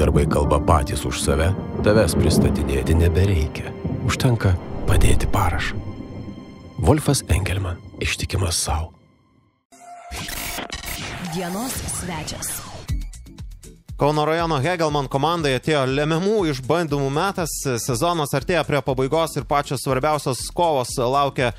darbai kalba patys už save, tavęs pristatinėti nebereikia. Užtenka padėti parašą. Wolfas Engelman, ištikimas savo. Dienos svečias. Kauno rajono Hegelman komandai atėjo lemiamų išbandymų metas, sezonas artėja prie pabaigos ir pačios svarbiausios kovos laukia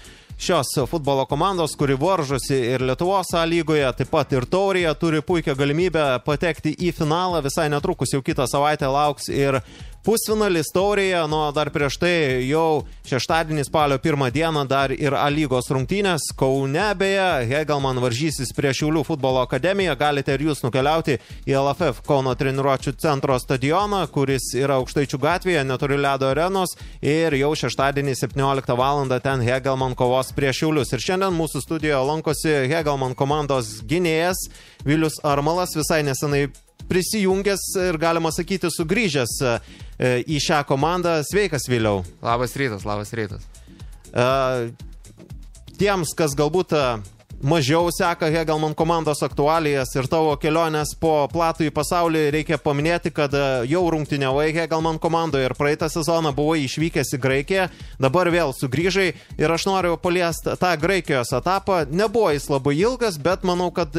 šios futbolo komandos, kuri varžosi ir Lietuvos A lygoje, taip pat ir taurėje turi puikią galimybę patekti į finalą, visai netrukus jau kitą savaitę lauks ir pusfinalis taurėje, dar prieš tai jau šeštadienį spalio 1 dieną dar ir A lygos rungtynės Kaune, beje, Hegelman varžysis prie Šiaulių futbolo akademiją, galite ir jūs nukeliauti į LFF Kauno treniruočių centro stadioną, kuris yra Aukštaičių gatvėje, netoli Ledo arenos ir jau šeštadienį 17 val. Ten Hegelman kovos prie Šiaulius. Ir šiandien mūsų studijoje lankosi Hegelman komandos gynėjas Vilius Armalas, visai nesenai prisijungęs ir galima sakyti sugrįžęs į šią komandą. Sveikas, Viliau. Labas rytas. Tiems, kas galbūt mažiau seka Hegelman komandos aktualijas ir tavo kelionės po platųjį pasaulį, reikia paminėti, kad jau rungtyniavai Hegelman komandoje ir praeitą sezoną buvai išvykęs į Graikiją, dabar vėl sugrįžai ir aš noriu paliesti tą Graikijos etapą. Nebuvo jis labai ilgas, bet manau, kad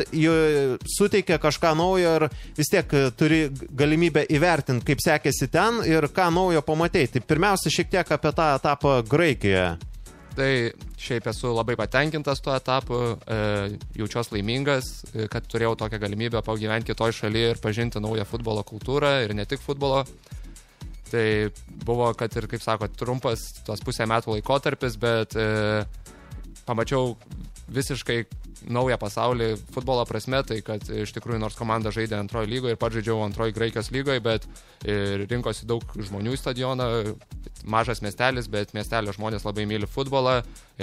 suteikia kažką naujo ir vis tiek turi galimybę įvertinti, kaip sekėsi ten ir ką naujo pamatei. Tai pirmiausia, šiek tiek apie tą etapą Graikijoje. Tai šiaip esu labai patenkintas tuo etapu, jaučiuos laimingas, kad turėjau tokią galimybę pagyventi kitoj šalyje ir pažinti naują futbolo kultūrą ir ne tik futbolo. Tai buvo, kad ir, kaip sako, trumpas tos pusę metų laikotarpis, bet pamačiau visiškai naują pasaulį futbolo prasme, tai kad iš tikrųjų nors komanda žaidė antrojo lygoje ir pats žaidžiau antrojo Graikijos lygoje, bet rinkosi daug žmonių į stadioną, mažas miestelis, bet miestelio žmonės labai myli futbolą,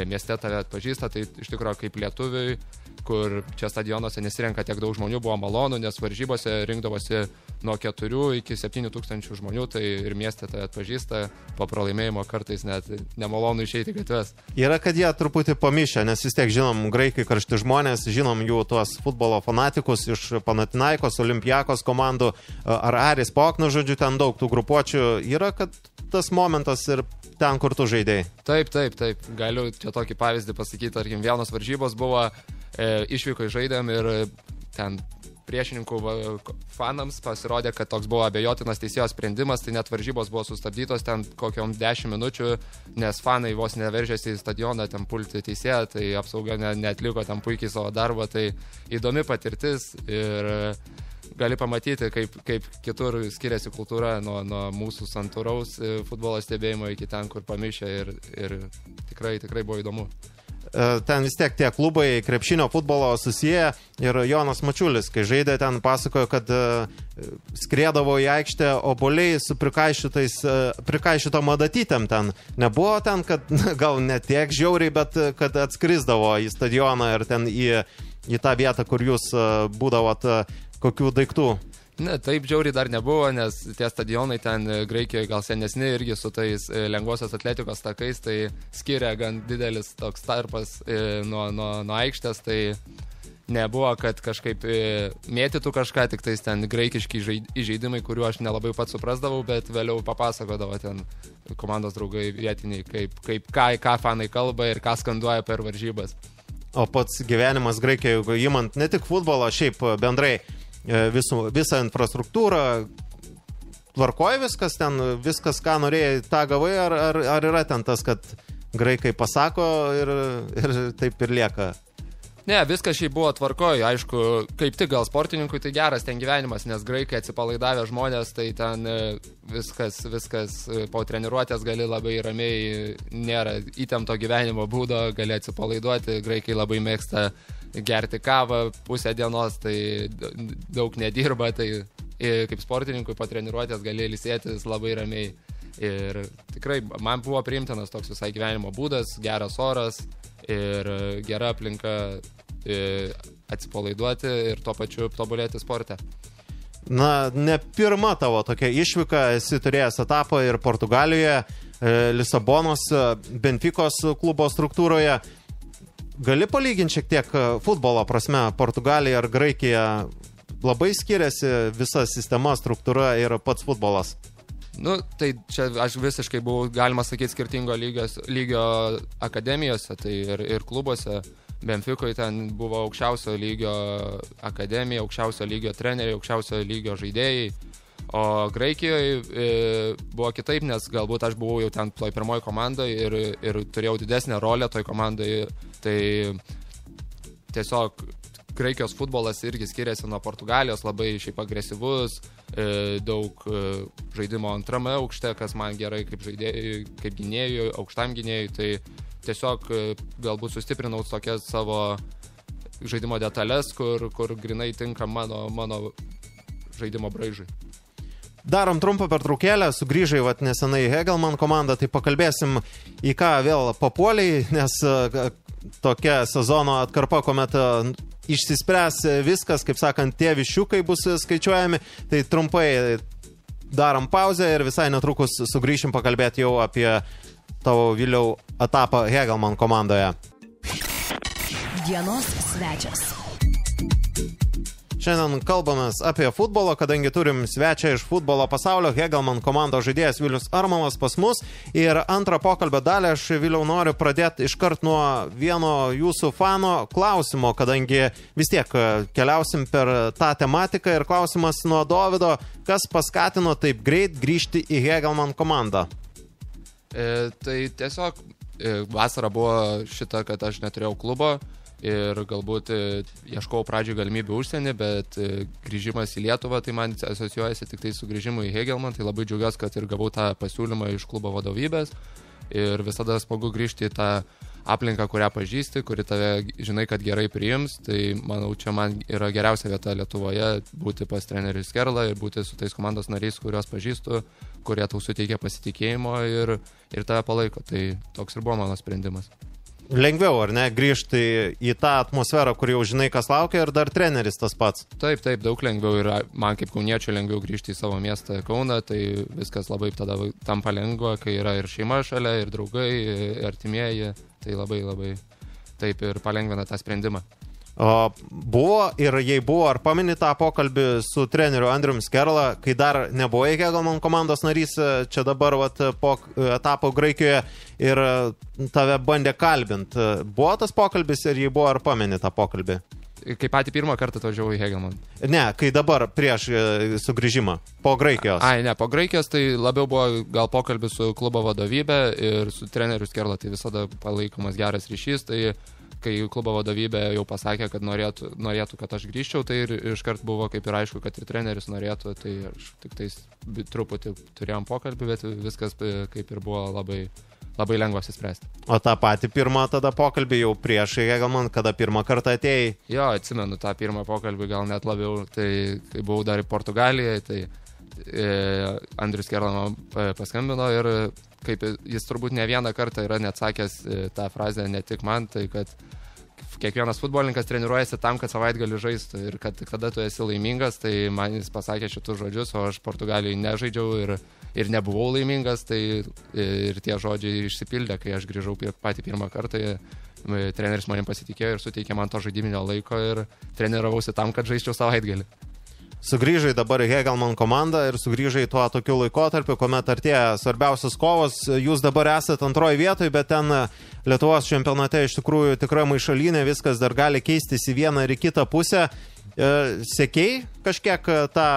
mieste tave atpažįsta, tai iš tikrųjų kaip lietuviui, kur čia stadionuose nesirenka tiek daug žmonių, buvo malonu, nes varžybose rinkdavosi nuo 4 iki 7 tūkstančių žmonių, tai ir mieste tave atpažįsta, po pralaimėjimo kartais net nemalonu išeiti gatves. Yra, kad jie truputį pamišę, nes vis tiek žinom graikai karšti žmonės, žinom jų tuos futbolo fanatikus iš Panathinaikos, Olimpiakos komandų, ar Aris Pokno, žodžiu, ten daug tų grupuočių. Yra, kad tas momentas ir ten, kur tu žaidėjai. Taip. Galiu čia tokį pavyzdį pasakyti, tarkim, vienos varžybos buvo, išvyko žaidėm ir ten priešininkų fanams pasirodė, kad toks buvo abejotinas teisėjo sprendimas, tai net varžybos buvo sustabdytos ten kokiom 10 minučių, nes fanai vos neveržėsi į stadioną ten pulti teisėją, tai apsauga neatliko ten puikiai savo darbą, tai įdomi patirtis ir gali pamatyti, kaip kitur skiriasi kultūra nuo mūsų santūraus futbolo stebėjimo iki ten, kur pamišė ir tikrai buvo įdomu. Ten vis tiek tie klubai krepšinio futbolo susiję ir Jonas Mačiulis, kai žaidė ten, pasakojo, kad skriedavo į aikštę obuoliai su prikaišytom adatytėm ten. Nebuvo ten, kad gal ne tiek žiauriai, bet kad atskrisdavo į stadioną ir ten į tą vietą, kur jūs būdavot, kokių daiktų. Ne, taip žiauriai dar nebuvo, nes tie stadionai ten Graikijoje gal senesni irgi su tais lengvosios atletikos takais, tai skiria gan didelis toks tarpas nuo aikštės, tai nebuvo, kad kažkaip mėtytų kažką, tik tais ten graikiški įžeidimai, kuriuo aš nelabai pats suprasdavau, bet vėliau papasakodavo ten komandos draugai vietiniai, ką fanai kalba ir ką skanduoja per varžybas. O pats gyvenimas Graikijoje, imant ne tik futbolą, šiaip bendrai visą infrastruktūrą, tvarkoja viskas ten, viskas, ką norėjai, tą gavai, ar yra ten tas, kad graikai pasako ir taip ir lieka? Ne, viskas šiaip buvo tvarkoje, aišku, kaip tik gal sportininkui tai geras ten gyvenimas, nes graikai atsipalaidavę žmonės, tai ten viskas po treniruotės gali labai ramiai, nėra įtempto gyvenimo būdo, gali atsipalaiduoti, graikai labai mėgsta gerti kavą pusę dienos, tai daug nedirba, tai kaip sportininkui po treniruotės gali ilsėtis labai ramiai. Ir tikrai man buvo priimtinas toks visai gyvenimo būdas, geras oras ir gera aplinka atsipalaiduoti ir tuo pačiu tobulėti sporte. Na, ne pirma tavo tokia išvyka, esi turėjęs etapą ir Portugalijoje, Lisabonos, Benficos klubo struktūroje. Gali palyginti šiek tiek futbolo prasme Portugaliją ar Graikiją? labai skiriasi visa sistema, struktūra ir pats futbolas? Nu, tai čia aš visiškai buvau, galima sakyti, skirtingo lygio akademijose, tai ir klubuose. Benficoje ten buvo aukščiausio lygio akademija, aukščiausio lygio treneriai, aukščiausio lygio žaidėjai. O Graikijoje buvo kitaip, nes galbūt aš buvau jau ten toj pirmoji komandai ir turėjau didesnę rolę toj komandai. Tai tiesiog Graikijos futbolas irgi skiriasi nuo Portugalijos, labai šiaip agresyvus, daug žaidimo antrame aukšte, kas man gerai kaip žaidėjui, kaip gynėjui, aukštam gynėjui. Tai tiesiog galbūt sustiprinau tokias savo žaidimo detalės, kur grinai tinka mano žaidimo braižui. Darom trumpą pertraukėlę, sugrįžai nesenai Hegelman komandą, tai pakalbėsim į ką vėl papuoliai, nes tokia sezono atkarpa, kuomet išsispręs viskas, kaip sakant, tie viščiukai bus skaičiuojami, tai trumpai darom pauzę ir visai netrukus sugrįšim pakalbėti jau apie tavo Viliau etapą Hegelman komandoje. Dienos svečias. Šiandien kalbamės apie futbolą, kadangi turim svečią iš futbolo pasaulio, Hegelman komandos žaidėjas Vilius Armalas pas mus. Ir antrą pokalbio dalį aš, Viliau, noriu pradėti iškart nuo vieno jūsų fano klausimo, kadangi vis tiek keliausim per tą tematiką ir klausimas nuo Dovydo, kas paskatino taip greit grįžti į Hegelman komandą? Tai tiesiog vasara buvo šita, kad aš neturėjau klubo. Ir galbūt ieškau pradžioj galimybių užsienį, bet grįžimas į Lietuvą, tai man asocijuojasi tik tai su grįžimu į Hegelman, tai labai džiaugiuosi, kad ir gavau tą pasiūlymą iš klubo vadovybės ir visada smagu grįžti į tą aplinką, kurią pažįsti, kuri tave žinai, kad gerai priims, tai manau, čia man yra geriausia vieta Lietuvoje būti pas trenerių Skerla ir būti su tais komandos nariais, kuriuos pažįstu, kurie tau suteikia pasitikėjimo ir tave palaiko, tai toks ir buvo mano sprendimas. Lengviau, ar ne, grįžti į tą atmosferą, kur jau žinai, kas laukia, ir dar treneris tas pats. Taip, daug lengviau ir man kaip kauniečiui lengviau grįžti į savo miestą Kauną, tai viskas labai tada tampa lengva, kai yra ir šeima šalia, ir draugai, ir artimieji, tai labai taip ir palengvina tą sprendimą. O buvo, ir jei buvo, ar pameni tą pokalbį su treneriu Andrium Skerla, kai dar nebuvo Hegelman komandos narys, čia dabar po etapo Graikijoje, ir tave bandė kalbint. Buvo tas pokalbis ir jei buvo, ar pameni tą pokalbį? Kai patį pirmą kartą atvažiavau į Hegelman. Ne, kai dabar prieš sugrįžimą, po Graikijos. Ne, po Graikijos tai labiau buvo gal pokalbis su klubo vadovybė ir su treneriu Skerla, tai visada palaikomas geras ryšys, tai kai klubo vadovybė jau pasakė, kad norėtų, kad aš grįžčiau, tai ir iškart buvo kaip ir aišku, kad ir treneris norėtų, tai aš tik tais truputį turėjom pokalbį, bet viskas kaip ir buvo labai lengva apsispręsti. O tą patį pirmą tada pokalbį jau prieš Hegelman, kada pirmą kartą atėjai? Jo, atsimenu tą pirmą pokalbį gal net labiau, tai kai buvau dar į Portugalijoje, tai Andrius Skerla man paskambino ir kaip jis turbūt ne vieną kartą yra net sakęs tą frazę, ne tik man, tai kad kiekvienas futbolininkas treniruojasi tam, kad savaitgalį žaistų ir kad tada tu esi laimingas, tai man jis pasakė šitus žodžius, o aš Portugalijai nežaidžiau ir nebuvau laimingas, tai ir tie žodžiai išsipildė, kai aš grįžau patį pirmą kartą, treneris manim pasitikėjo ir suteikė man to žaidiminio laiko ir treniravausi tam, kad žaisčiau savaitgalį. Sugrįžai dabar į Hegelman komandą ir sugrįžai tuo tokiu laikotarpiu, kuomet artėja svarbiausios kovos. Jūs dabar esate antroje vietoje, bet ten Lietuvos čempionate iš tikrųjų tikrai maišalinė, viskas dar gali keistis į vieną ir į kitą pusę. Sekei kažkiek tą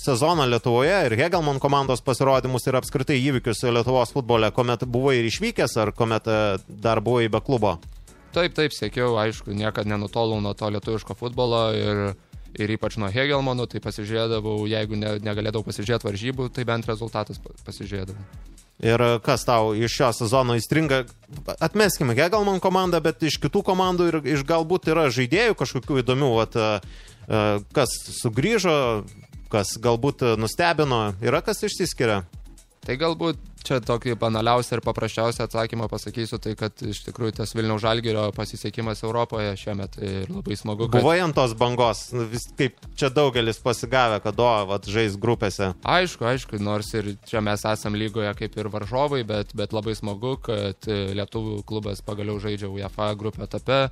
sezoną Lietuvoje ir Hegelman komandos pasirodymus ir apskritai įvykius Lietuvos futbole, kuomet buvai ir išvykęs ar kuomet dar buvai be klubo? Taip, sekiau, aišku, niekad nenutolau nuo to lietuviško futbolo ir ypač nuo Hegelmanų, tai pasižiūrėdavau, jeigu negalėdavau pasižiūrėti varžybų, tai bent rezultatus pasižiūrėdavau. Ir kas tau iš šio sezono įstringa? Atmeskime Hegelman komandą, bet iš kitų komandų ir iš galbūt yra žaidėjų kažkokių įdomių, kas sugrįžo, kas galbūt nustebino, yra kas išsiskiria? Tai galbūt čia tokį banaliausią ir paprasčiausią atsakymą pasakysiu, tai kad iš tikrųjų tas Vilniaus Žalgirio pasisekimas Europoje šiemet ir labai smagu. Buvai ant tos bangos, vis kaip čia daugelis pasigavę, kad žais grupėse. Aišku, nors ir čia mes esam lygoje kaip ir varžovai, bet labai smagu, kad lietuvių klubas pagaliau žaidžia UEFA grupio etape.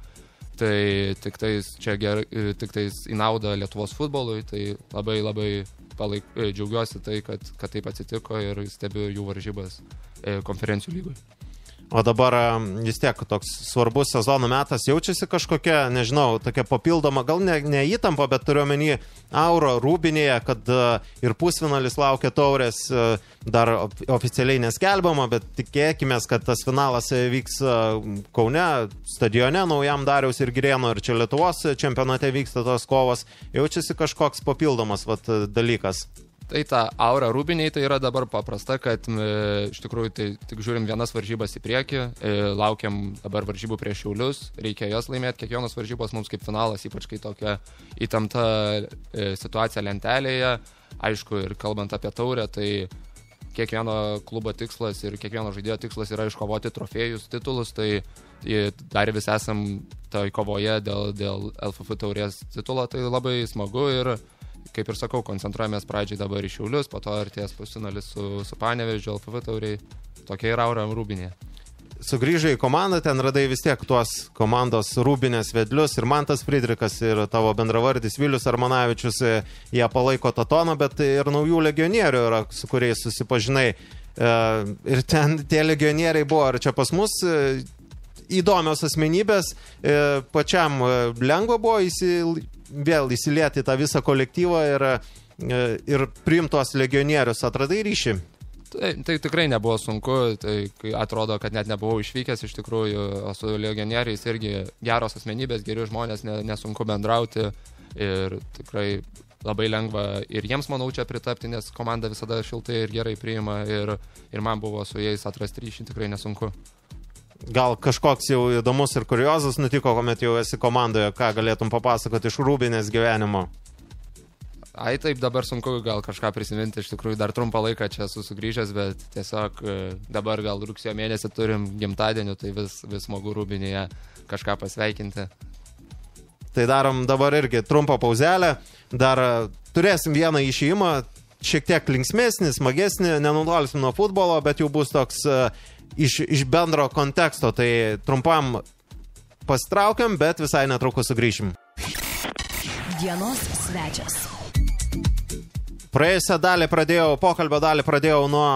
Tai tik tais į naudą Lietuvos futbolui, tai labai džiaugiuosi tai, kad taip atsitiko ir stebiu jų varžybas konferencijų lygoj. O dabar vis tiek toks svarbus sezono metas, jaučiasi kažkokia, nežinau, tokia papildoma, gal ne įtampa, bet turiu omeny auro Rūbinėje, kad ir pusfinalis laukia taurės, dar oficialiai neskelbama, bet tikėkime, kad tas finalas vyks Kaune, stadione, naujam Dariaus ir Girėno, ir čia Lietuvos čempionate vyksta tos kovos, jaučiasi kažkoks papildomas dalykas. Tai ta aura Rūbiniai tai yra dabar paprasta, kad iš tikrųjų tai tik žiūrim vienas varžybas į priekį, laukiam dabar varžybų prieš Šiaulius, reikia jas laimėti, kiekvienos varžybos mums kaip finalas, ypač kai tokia įtempta situacija lentelėje, aišku, ir kalbant apie taurę, tai kiekvieno klubo tikslas ir kiekvieno žaidėjo tikslas yra iškovoti trofėjus, titulus, tai dar vis esam toj kovoje dėl LFF taurės titulo, tai labai smagu ir kaip ir sakau, koncentruojamės pradžiai dabar į Šiaulius, po to artės pusfinalis su Panevėžiu, LFF tauriai. Tokia yra aura Rūbinėje. Sugrįžai į komandą, ten radai vis tiek tuos komandos Rūbinės vedlius ir Mantas Friedrichas ir tavo bendravardis Vilius Armanavičius, jie palaiko tą toną, bet ir naujų legionierių yra, su kuriais susipažinai. Ir ten tie legionieriai buvo, ar čia pas mus įdomios asmenybės, pačiam lengva buvo vėl įsilieti tą visą kolektyvą ir priimtos legionierius. Atradai ryšį? Tai tikrai nebuvo sunku, tai atrodo, kad net nebuvau išvykęs iš tikrųjų, o su legionieriais irgi geros asmenybės, geri žmonės, nesunku bendrauti ir tikrai labai lengva ir jiems, manau, čia pritapti, nes komanda visada šiltai ir gerai priima ir man buvo su jais atrasti ryšį tikrai nesunku. Gal kažkoks jau įdomus ir kuriozas nutiko, kuomet jau esi komandoje, ką galėtum papasakoti iš Rūbinės gyvenimo? Taip, dabar sunku gal kažką prisiminti, iš tikrųjų dar trumpą laiką čia esu sugrįžęs, bet tiesiog dabar gal rugsėjo mėnesį turim gimtadienį, tai vis smagu Rūbinėje kažką pasveikinti. Tai darom dabar irgi trumpą pauzelę, dar turėsim vieną išėjimą, šiek tiek linksmesnį, smagesnį, nenutolsim nuo futbolo, bet jau bus toks iš bendro konteksto, tai trumpam pasitraukiam, bet visai netrukus sugrįšim. Dienos svečias. Praėjusią pokalbio dalį pradėjau nuo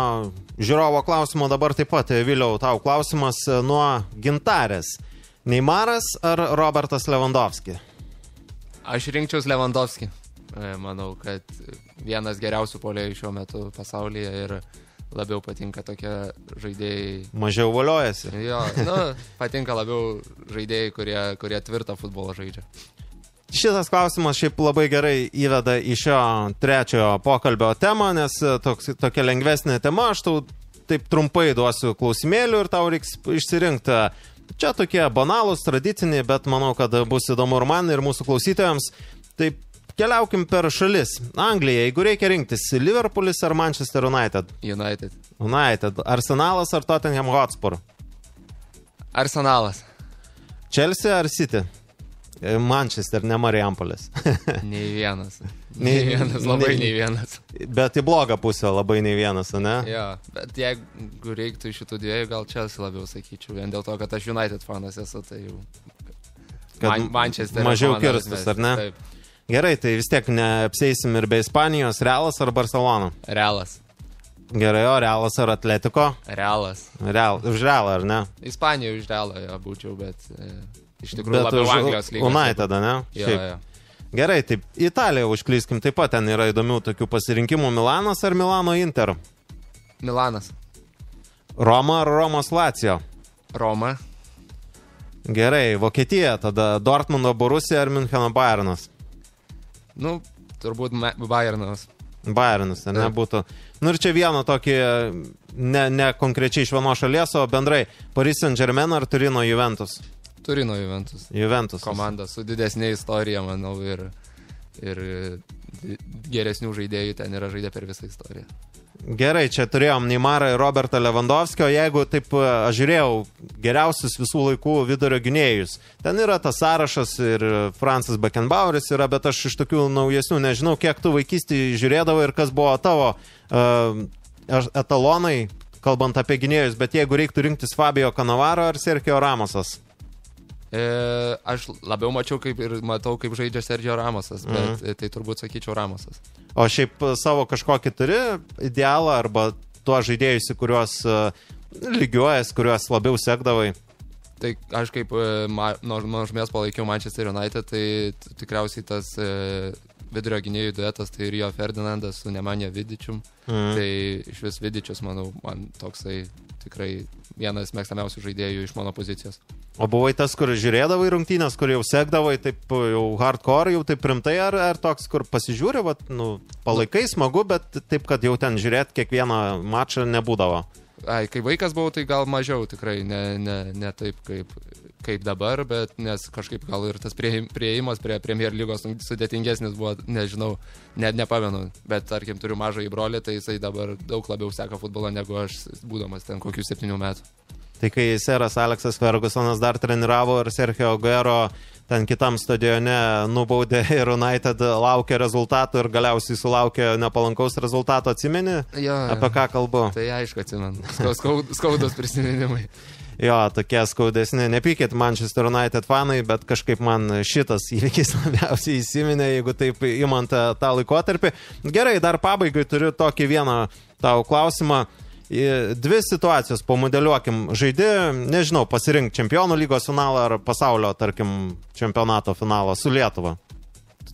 žiūrovo klausimo, dabar taip pat, Viliau, tau klausimas nuo Gintarės. Neimaras ar Robertas Lewandowski? Aš rinkčiaus Lewandowski. Manau, kad vienas geriausių puolėjų šiuo metu pasaulyje ir labiau patinka tokie žaidėjai. Mažiau voliojasi. Jo, patinka labiau žaidėjai, kurie tvirtą futbolą žaidžia. Šitas klausimas šiaip labai gerai įveda į šio trečiojo pokalbio temą, nes tokia lengvesnė tema, aš tau taip trumpai duosiu klausimėlių ir tau reiks išsirinkti. Čia tokie banalūs, tradiciniai, bet manau, kad bus įdomu ir man, ir mūsų klausytojams. Taip, keliaukim per šalis. Anglija, jeigu reikia rinktis, Liverpoolis ar Manchester United? United. Arsenalas ar Tottenham Hotspur? Arsenalas. Chelsea ar City? Manchester, ne Marijampolės. Nei vienas. Labai nei vienas. Bet į blogą pusę labai nei vienas, ne? Jo, bet jeigu reiktų iš šitų dviejų, gal Chelsea labiau sakyčiau, vien dėl to, kad aš United fanas esu, tai jau... Manchester mažiau kirstus, ar ne? Taip. Gerai, tai vis tiek neapseisim ir be Ispanijos. Realas ar Barcelona? Realas. Gerai, o Realas ar Atletico? Realas. Už Realą, ar ne? Ispanijoje už Realą būčiau, bet iš tikrųjų labiau Anglijos lygos. United, ne? Jo. Gerai, taip, Italiją užklyskim, taip pat ten yra įdomių tokių pasirinkimų. Milanas ar Milano Inter? Milanas. Roma ar Romos Lazio? Roma. Gerai, Vokietija, tada Dortmundo Borussia ar Müncheno Bayernas? Turbūt Bayernas. Bayernas, ar ne būtų. Ir čia vieno tokį, ne konkrečiai iš vienos šalies, o bendrai Paris Saint-Germain ar Turino Juventus? Turino Juventus. Komanda su didesnė istorija, manau, ir geresnių žaidėjų ten yra žaidę per visą istoriją. Gerai, čia turėjom Neymarą ir Robertą Lewandowskį, o jeigu taip aš žiūrėjau geriausius visų laikų vidurio gynėjus, ten yra tas sąrašas ir Francis Beckenbaueris yra, bet aš iš tokių naujesnių nežinau, kiek tu vaikystėje žiūrėdavai ir kas buvo tavo etalonai, kalbant apie gynėjus, bet jeigu reiktų rinktis Fabio Cannavaro ar Sergio Ramosas? Aš labiau mačiau ir matau, kaip žaidžia Sergio Ramosas, bet tai turbūt sakyčiau Ramosas. O šiaip savo kažkokį turi idealą arba tuo žaidėjusi, kuriuos lygiuojas, kuriuos labiau sekdavai? Tai aš kaip nuo žmės palaikiau Manchester United, tai tikriausiai tas vidurio gynėjų duetas, tai Rio Ferdinandas su Nemanja Vidičium. Tai iš vis Vidičius, manau, man toksai tikrai vienas mėgstamiausių žaidėjų iš mano pozicijos. O buvai tas, kur žiūrėdavai rungtynės, kur jau sekdavai taip jau hardcore, jau taip rimtai, ar toks, kur pasižiūri, palaikai smagu, bet taip, kad jau ten žiūrėt kiekvieną mačą nebūdavo? Kai vaikas buvau, tai gal mažiau tikrai, ne taip kaip dabar, bet nes kažkaip gal ir tas prieimas prie Premier lygos sudėtingesnis buvo, nežinau, net nepamenu, bet tarkim turiu mažą į brolį, tai jisai dabar daug labiau seka futbolą negu aš būdamas ten kokių 7 metų. Tai kai seras Aleksas Fergusonas dar treniravo ir Sergio Aguero ten kitam stadione nubaudė ir United laukė rezultatų ir galiausiai sulaukė nepalankaus rezultato, atsimeni? Jo. Apie ką kalbu? Tai aišku, atsimenu. Skaudos prisiminimai. Jo, tokie skaudesni. Nepykit Manchester United fanai, bet kažkaip man šitas įvykis labiausiai įsiminė, jeigu taip imant tą laikotarpį. Gerai, dar pabaigai turiu tokį vieną tau klausimą. 2 situacijos pamodeliuokim. Žaidi, nežinau, pasirink čempionų lygos finalą ar pasaulio, tarkim, čempionato finalą su Lietuva.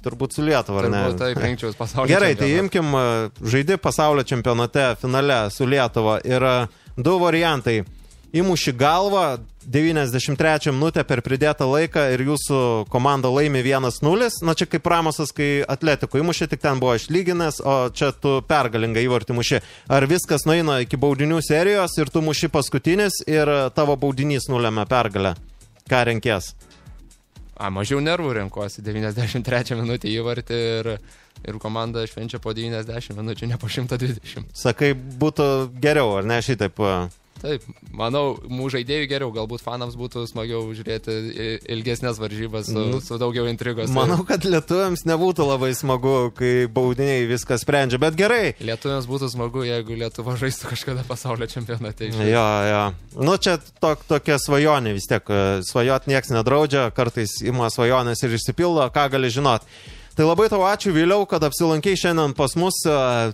Turbūt su Lietuva, ar ne? Turbūt taip, rinkčiaus pasaulio Gerai, čempionatą. tai imkim, žaidi pasaulio čempionate finale su Lietuva. Yra 2 variantai. Įmuši galvą 93 minutę per pridėtą laiką ir jūsų komanda laimi 1-0. Na čia kaip Ramosas, kai Atletiko įmušė, tik ten buvo išlyginęs, o čia tu pergalingą įvartį muši. Ar viskas nueina iki baudinių serijos ir tu muši paskutinis ir tavo baudinys nulemia pergalę? Ką renkės? Mažiau nervų renkuosi, 93 minutę įvartį ir komanda švenčia po 90 minučių, ne po 120. Sakai, būtų geriau, ar ne šitaip? Taip, manau, mūsų žaidėjų geriau, galbūt fanams būtų smagiau žiūrėti ilgesnės varžybas su daugiau intrigos. Manau, kad lietuviams nebūtų labai smagu, kai baudiniai viską sprendžia, bet gerai. Lietuviams būtų smagu, jeigu Lietuva žaistų kažkada pasaulio čempionate. Jo. Nu, čia tokia svajonė vis tiek. Svajot nieks nedraudžia, kartais ima svajonės ir išsipildo, ką gali žinot. Tai labai tau ačiū, Viliau, kad apsilankiai šiandien pas mus,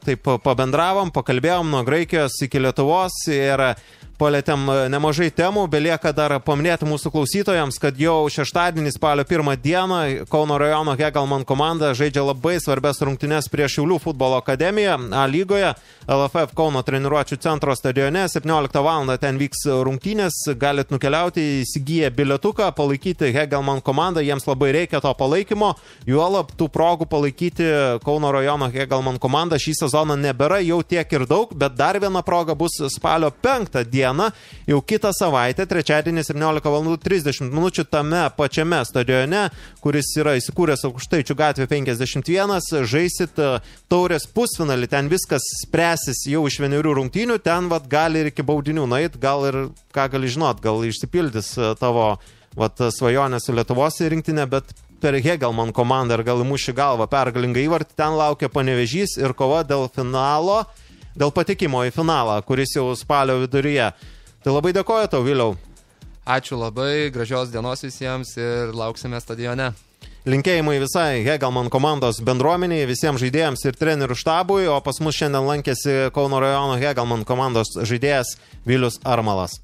taip pabendravom, pakalbėjom nuo Graikijos iki Lietuvos ir palėtėm nemažai temų, belieka dar paminėti mūsų klausytojams, kad jau šeštadienį spalio 1 dieną Kauno rajono Hegelman komanda žaidžia labai svarbias rungtynes prieš Šiaulių futbolo akademiją A lygoje, LFF Kauno treniruočių centro stadione, 17 val. Ten vyks rungtynės, galit nukeliauti, įsigiję bilietuką, palaikyti Hegelman komandą, jiems labai reikia to palaikymo, juolab tų progų palaikyti Kauno rajono Hegelman komandą šį sezoną nebėra jau tiek ir daug, bet dar viena proga bus spalio 5 dieną. Jau kitą savaitę, trečiadienį 17:30 min. Tame pačiame stadione, kuris yra įsikūręs Aukštaičių gatvė 51, žaisit taurės pusfinalį, ten viskas spręsis jau iš 1 rungtynių, ten gali ir iki baudinių nueit, gal ir, ką gali žinot, gal išsipildys tavo svajonę su Lietuvos rinktinė, bet per Hegelman komandą ir gal įmuši galvą pergalingą įvartį, ten laukia Panevėžys ir kova dėl finalo, dėl patekimo į finalą, kuris jau spalio viduryje. Tai labai dėkoju tau, Viliau. Ačiū labai, gražios dienos visiems ir lauksime stadione. Linkėjimai visai Hegelman komandos bendruomeniai, visiems žaidėjams ir trenerių štabui, o pas mus šiandien lankėsi Kauno rajono Hegelman komandos žaidėjas Vilius Armalas.